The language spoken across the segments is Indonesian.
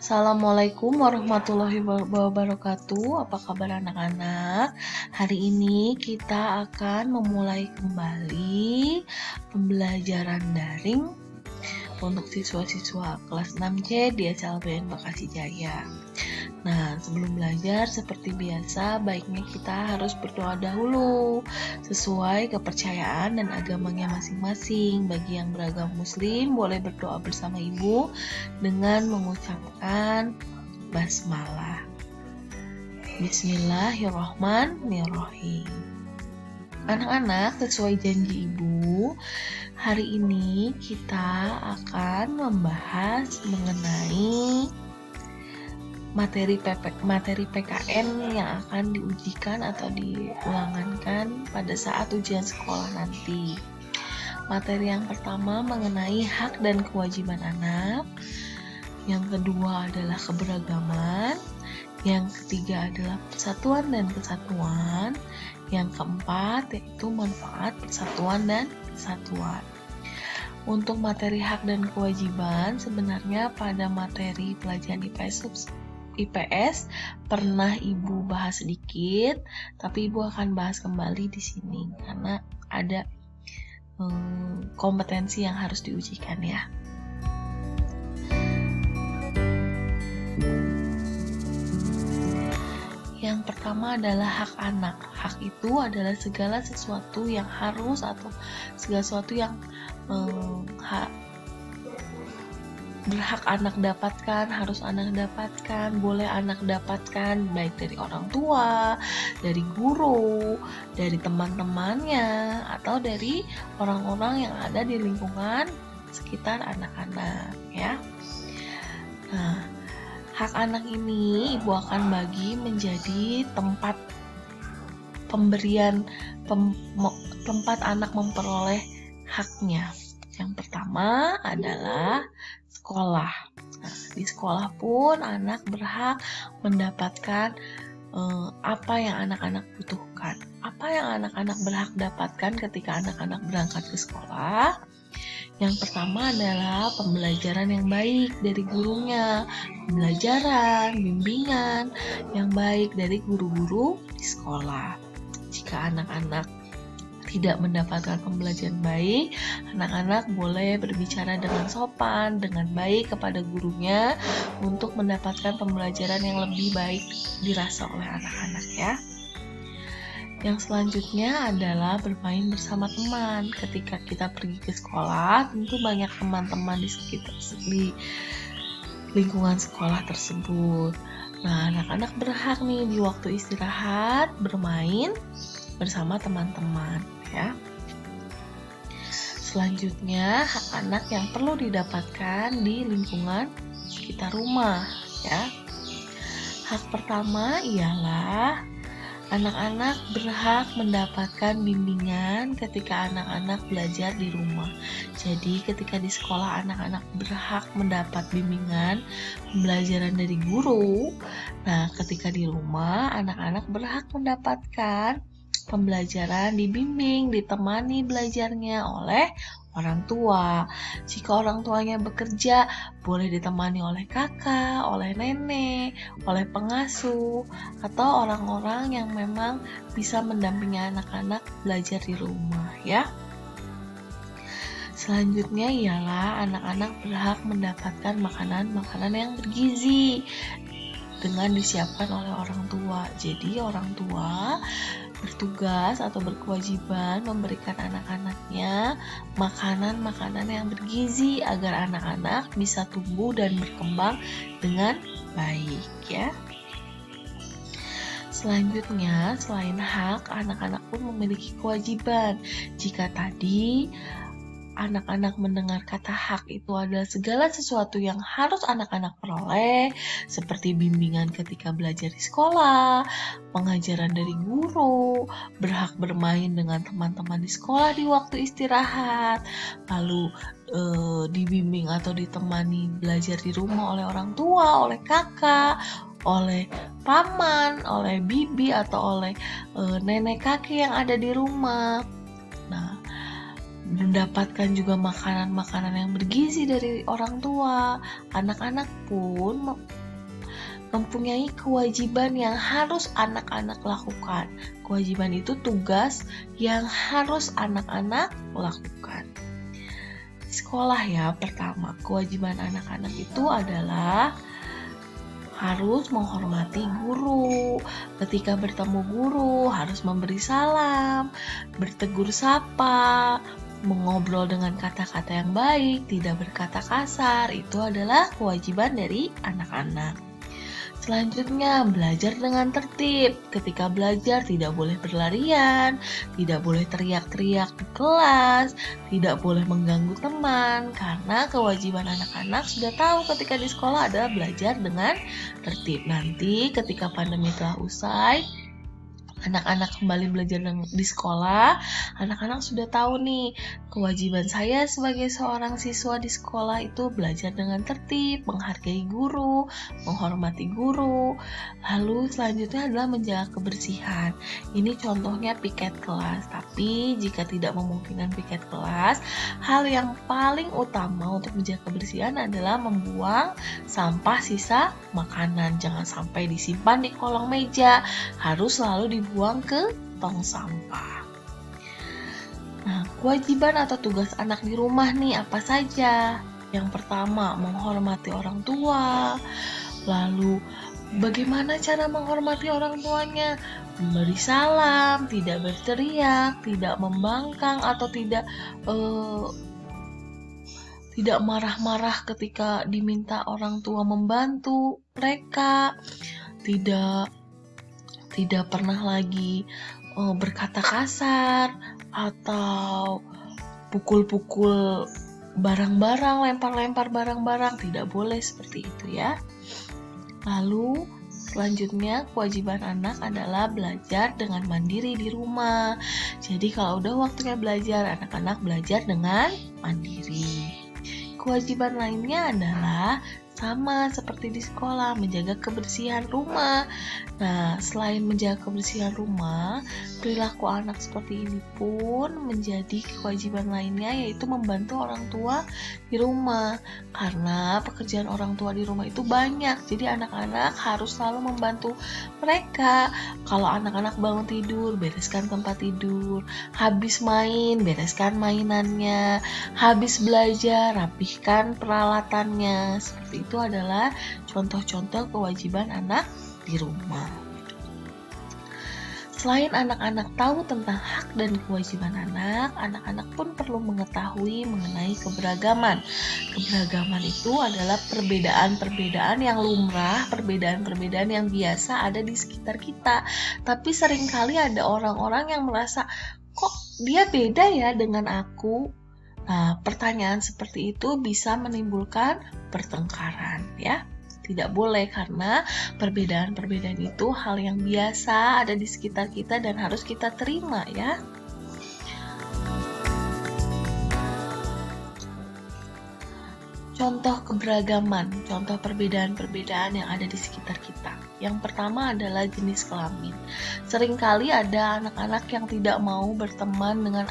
Assalamualaikum warahmatullahi wabarakatuh. Apa kabar anak-anak? Hari ini kita akan memulai kembali pembelajaran daring untuk siswa-siswa kelas 6C di SLBN Bekasi Jaya. Nah, sebelum belajar seperti biasa, baiknya kita harus berdoa dahulu sesuai kepercayaan dan agamanya masing-masing. Bagi yang beragama Muslim, boleh berdoa bersama ibu dengan mengucapkan basmalah. Bismillahirrahmanirrahim. Anak-anak, sesuai janji ibu, hari ini kita akan membahas mengenai materi PKN yang akan diujikan atau diulangankan pada saat ujian sekolah nanti. Materi yang pertama mengenai hak dan kewajiban anak. Yang kedua adalah keberagaman. Yang ketiga adalah persatuan dan kesatuan. Yang keempat yaitu manfaat persatuan dan kesatuan. Untuk materi hak dan kewajiban, sebenarnya pada materi pelajaran IPS pernah ibu bahas sedikit, tapi ibu akan bahas kembali di sini karena ada kompetensi yang harus diujikan ya. Yang pertama adalah hak anak. Hak itu adalah segala sesuatu yang harus atau segala sesuatu yang berhak anak dapatkan, harus anak dapatkan, boleh anak dapatkan baik dari orang tua, dari guru, dari teman-temannya, atau dari orang-orang yang ada di lingkungan sekitar anak-anak ya. Nah, hak anak ini ibu akan bagi menjadi tempat pemberian tempat anak memperoleh haknya. Yang pertama adalah sekolah. Nah, di sekolah pun anak berhak mendapatkan apa yang anak-anak butuhkan. Apa yang anak-anak berhak dapatkan ketika anak-anak berangkat ke sekolah? Yang pertama adalah pembelajaran yang baik dari gurunya, pembelajaran, bimbingan yang baik dari guru-guru di sekolah. Jika anak-anak tidak mendapatkan pembelajaran baik, anak-anak boleh berbicara dengan sopan, dengan baik kepada gurunya untuk mendapatkan pembelajaran yang lebih baik dirasa oleh anak-anak ya. Yang selanjutnya adalah bermain bersama teman. Ketika kita pergi ke sekolah, tentu banyak teman-teman di sekitar di lingkungan sekolah tersebut. Nah, anak-anak berhak nih di waktu istirahat bermain bersama teman-teman ya. Selanjutnya, hak anak yang perlu didapatkan di lingkungan sekitar rumah ya. Hak pertama ialah anak-anak berhak mendapatkan bimbingan ketika anak-anak belajar di rumah. Jadi ketika di sekolah anak-anak berhak mendapat bimbingan pembelajaran dari guru. Nah, ketika di rumah anak-anak berhak mendapatkan pembelajaran dibimbing, ditemani belajarnya oleh orang tua. Jika orang tuanya bekerja, boleh ditemani oleh kakak, oleh nenek, oleh pengasuh, atau orang-orang yang memang bisa mendampingi anak-anak belajar di rumah ya. Selanjutnya ialah anak-anak berhak mendapatkan makanan-makanan yang bergizi dengan disiapkan oleh orang tua. Jadi orang tua bertugas atau berkewajiban memberikan anak-anaknya makanan-makanan yang bergizi agar anak-anak bisa tumbuh dan berkembang dengan baik ya. Selanjutnya, selain hak, anak-anak pun memiliki kewajiban. Jika tadi anak-anak mendengar kata hak itu adalah segala sesuatu yang harus anak-anak peroleh, seperti bimbingan ketika belajar di sekolah, pengajaran dari guru, berhak bermain dengan teman-teman di sekolah di waktu istirahat, lalu dibimbing atau ditemani belajar di rumah oleh orang tua, oleh kakak, oleh paman, oleh bibi, atau oleh nenek kakek yang ada di rumah. Nah, mendapatkan juga makanan-makanan yang bergizi dari orang tua. Anak-anak pun mempunyai kewajiban yang harus anak-anak lakukan. Kewajiban itu tugas yang harus anak-anak lakukan. Di sekolah ya, pertama, kewajiban anak-anak itu adalah harus menghormati guru. Ketika bertemu guru, harus memberi salam, bertegur sapa, mengobrol dengan kata-kata yang baik, tidak berkata kasar. Itu adalah kewajiban dari anak-anak. Selanjutnya, belajar dengan tertib. Ketika belajar tidak boleh berlarian, tidak boleh teriak-teriak di kelas, tidak boleh mengganggu teman, karena kewajiban anak-anak sudah tahu ketika di sekolah adalah belajar dengan tertib. Nanti ketika pandemi telah usai, anak-anak kembali belajar di sekolah, anak-anak sudah tahu nih, kewajiban saya sebagai seorang siswa di sekolah itu belajar dengan tertib, menghargai guru, menghormati guru. Lalu selanjutnya adalah menjaga kebersihan. Ini contohnya piket kelas, tapi jika tidak memungkinkan piket kelas, hal yang paling utama untuk menjaga kebersihan adalah membuang sampah sisa makanan. Jangan sampai disimpan di kolong meja, harus selalu dibuang ke tong sampah. Nah, kewajiban atau tugas anak di rumah nih apa saja? Yang pertama, menghormati orang tua. Lalu, bagaimana cara menghormati orang tuanya? Memberi salam, tidak berteriak, tidak membangkang, atau tidak marah-marah ketika diminta orang tua membantu mereka. Tidak pernah lagi berkata kasar atau pukul-pukul barang-barang, lempar-lempar barang-barang, tidak boleh seperti itu ya. Lalu selanjutnya kewajiban anak adalah belajar dengan mandiri di rumah. Jadi kalau udah waktunya belajar, anak-anak belajar dengan mandiri. Kewajiban lainnya adalah sama seperti di sekolah, menjaga kebersihan rumah. Nah, selain menjaga kebersihan rumah, perilaku anak seperti ini pun menjadi kewajiban lainnya, yaitu membantu orang tua di rumah. Karena pekerjaan orang tua di rumah itu banyak, jadi anak-anak harus selalu membantu mereka. Kalau anak-anak bangun tidur, bereskan tempat tidur. Habis main, bereskan mainannya. Habis belajar, rapihkan peralatannya. Seperti itu adalah contoh-contoh kewajiban anak di rumah. Selain anak-anak tahu tentang hak dan kewajiban anak-anak pun perlu mengetahui mengenai keberagaman. Keberagaman itu adalah perbedaan-perbedaan yang lumrah, perbedaan-perbedaan yang biasa ada di sekitar kita. Tapi seringkali ada orang-orang yang merasa, kok dia beda ya dengan aku? Nah, pertanyaan seperti itu bisa menimbulkan pertengkaran ya. Tidak boleh, karena perbedaan-perbedaan itu hal yang biasa ada di sekitar kita dan harus kita terima ya. Contoh keberagaman, contoh perbedaan-perbedaan yang ada di sekitar kita. Yang pertama adalah jenis kelamin. Seringkali ada anak-anak yang tidak mau berteman dengan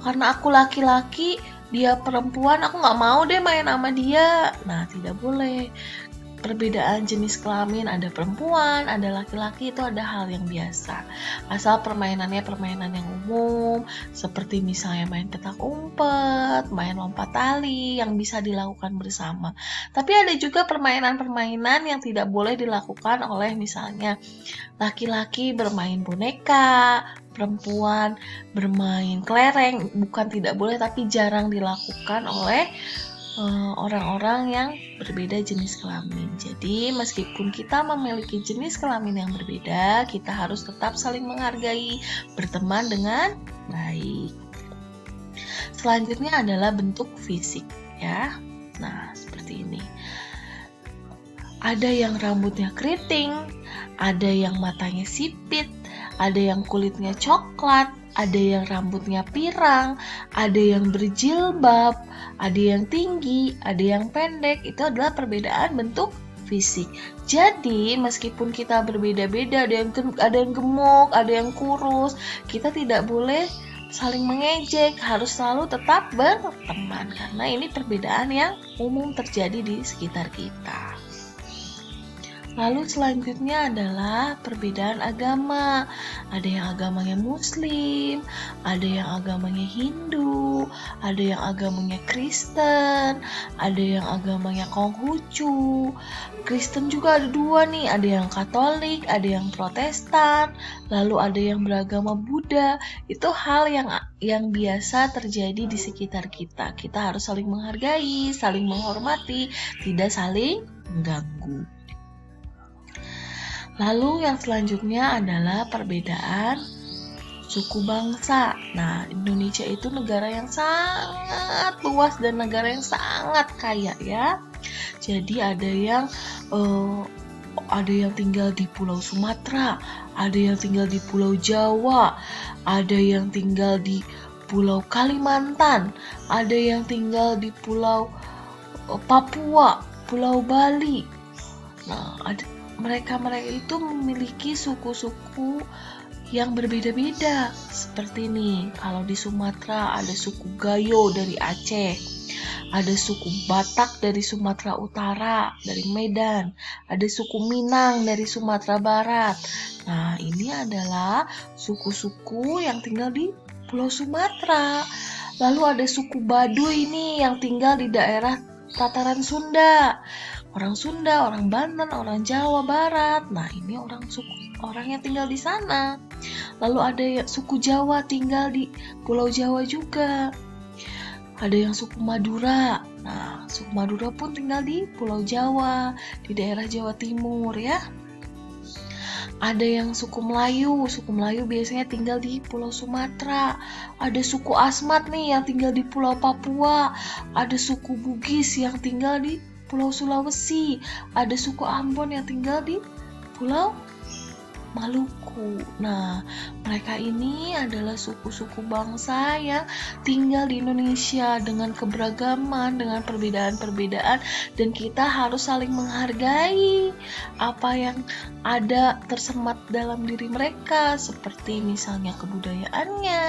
karena aku laki-laki, dia perempuan, aku nggak mau deh main sama dia. Nah, tidak boleh. Perbedaan jenis kelamin, ada perempuan, ada laki-laki, itu ada hal yang biasa. Asal permainannya permainan yang umum, seperti misalnya main petak umpet, main lompat tali, yang bisa dilakukan bersama. Tapi ada juga permainan-permainan yang tidak boleh dilakukan oleh misalnya laki-laki bermain boneka, perempuan bermain kelereng. Bukan tidak boleh, tapi jarang dilakukan oleh orang-orang yang berbeda jenis kelamin. Jadi meskipun kita memiliki jenis kelamin yang berbeda, kita harus tetap saling menghargai, berteman dengan baik. Selanjutnya adalah bentuk fisik ya. Nah, seperti ini. Ada yang rambutnya keriting, ada yang matanya sipit, ada yang kulitnya coklat, ada yang rambutnya pirang, ada yang berjilbab, ada yang tinggi, ada yang pendek. Itu adalah perbedaan bentuk fisik. Jadi meskipun kita berbeda-beda, ada yang gemuk, ada yang kurus, kita tidak boleh saling mengejek, harus selalu tetap berteman karena ini perbedaan yang umum terjadi di sekitar kita. Lalu selanjutnya adalah perbedaan agama. Ada yang agamanya Muslim, ada yang agamanya Hindu, ada yang agamanya Kristen, ada yang agamanya Konghucu. Kristen juga ada dua nih, ada yang Katolik, ada yang Protestan, lalu ada yang beragama Buddha. Itu hal yang biasa terjadi di sekitar kita. Kita harus saling menghargai, saling menghormati, tidak saling mengganggu. Lalu yang selanjutnya adalah perbedaan suku bangsa. Nah, Indonesia itu negara yang sangat luas dan negara yang sangat kaya ya. Jadi ada yang tinggal di Pulau Sumatera, ada yang tinggal di Pulau Jawa, ada yang tinggal di Pulau Kalimantan, ada yang tinggal di Pulau Papua, Pulau Bali. Nah, mereka itu memiliki suku-suku yang berbeda-beda. Seperti ini, kalau di Sumatera ada suku Gayo dari Aceh, ada suku Batak dari Sumatera Utara, dari Medan, ada suku Minang dari Sumatera Barat. Nah, ini adalah suku-suku yang tinggal di Pulau Sumatera. Lalu ada suku Baduy ini yang tinggal di daerah Tataran Sunda. Orang Sunda, orang Banten, orang Jawa Barat. Nah, ini orang yang tinggal di sana. Lalu ada suku Jawa tinggal di Pulau Jawa juga. Ada yang suku Madura. Nah, suku Madura pun tinggal di Pulau Jawa, di daerah Jawa Timur ya. Ada yang suku Melayu biasanya tinggal di Pulau Sumatera. Ada suku Asmat nih yang tinggal di Pulau Papua. Ada suku Bugis yang tinggal di Pulau Sulawesi. Ada suku Ambon yang tinggal di Pulau Maluku. Nah, mereka ini adalah suku-suku bangsa yang tinggal di Indonesia dengan keberagaman, dengan perbedaan-perbedaan, dan kita harus saling menghargai apa yang ada tersemat dalam diri mereka, seperti misalnya kebudayaannya,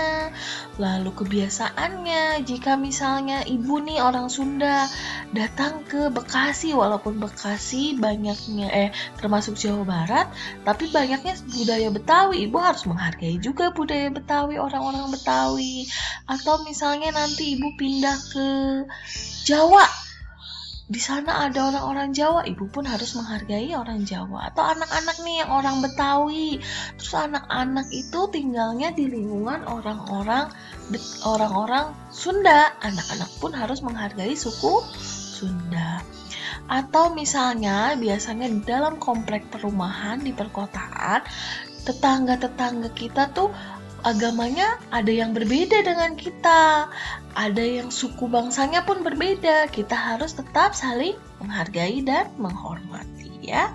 lalu kebiasaannya. Jika misalnya ibu nih orang Sunda datang ke Bekasi, walaupun Bekasi banyaknya termasuk Jawa Barat, tapi banyaknya budaya Betawi, ibu harus menghargai juga budaya Betawi, orang-orang Betawi. Atau misalnya nanti ibu pindah ke Jawa, di sana ada orang-orang Jawa, ibu pun harus menghargai orang Jawa. Atau anak-anak nih yang orang Betawi, terus anak-anak itu tinggalnya di lingkungan orang-orang Sunda, anak-anak pun harus menghargai suku Sunda. Atau misalnya biasanya di dalam komplek perumahan di perkotaan, tetangga-tetangga kita tuh agamanya ada yang berbeda dengan kita, ada yang suku bangsanya pun berbeda. Kita harus tetap saling menghargai dan menghormati ya.